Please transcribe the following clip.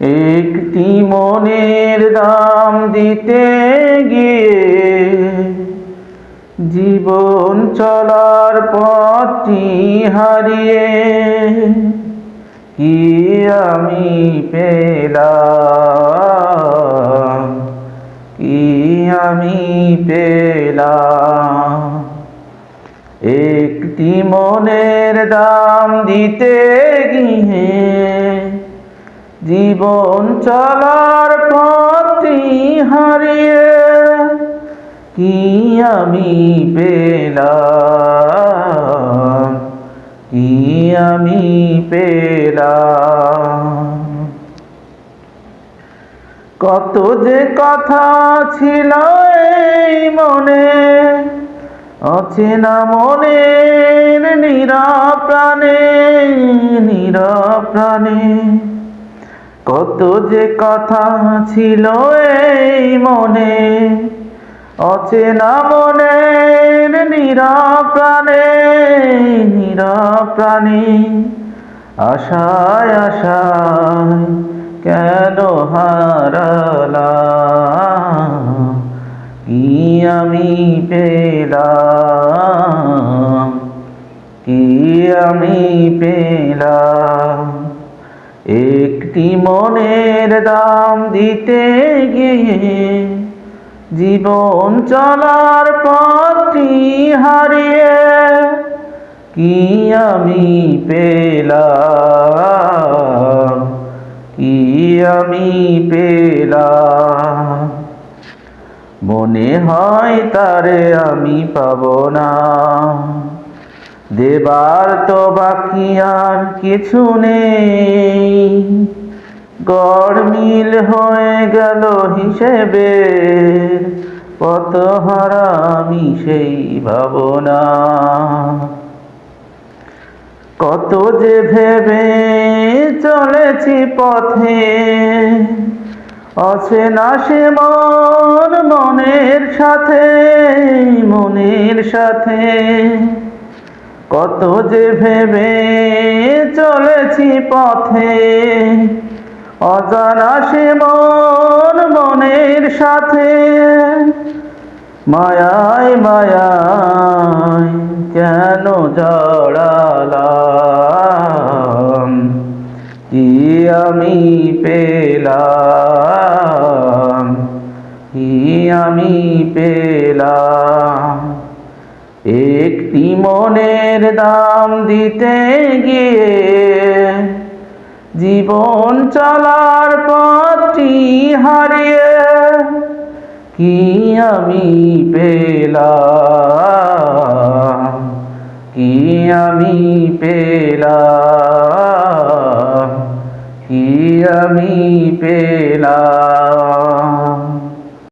একটি মনের দাম দিতে গিয়ে জীবন চলার পথটি হারিয়ে কি আমি পেলাম, কি আমি পেলাম। একটি মনের দাম দিতে গিয়ে জীবন চলার পথটি হারিয়ে কি আমি পেলাম, কি আমি পেলাম। কত যে কথা ছিল এই মনে, অচেনা মনের নিরাপ্রাণে, নিরাপ্রাণে। কত যে কথা ছিল এই মনে, অচেনা মনের নিরাপ্রাণে, নিরাপ্রাণে। আশায় আশায় কেন হারালাম, কি আমি পেলাম, কি আমি পেলাম। একটি মনের দাম দিতে গিয়ে জীবন চলার পথটি হারিয়ে কি আমি পেলাম, কি আমি পেলাম। মনে হয় তারে আমি পাব না, দেবার তো বাকি আর কিছু নেই। গড়মিল হয়ে গেল হিসেবের, কত হারা আমি সেই ভাবনা। কত যে ভেবে চলেছি পথে, অচেনা সে মন মনের সাথে, মনের সাথে। কত যে ভেবে চলেছি পথে, অজানা সে মন মনের সাথে। মায়ায় মায়ায় কেন জড়ালাম, কি আমি পেলাম, কি আমি পেলাম। একটি মনের দাম দিতে গিয়ে জীবন চলার পথটি হারিয়ে কি আমি পেলাম, কি আমি পেলাম, কি আমি পেলাম।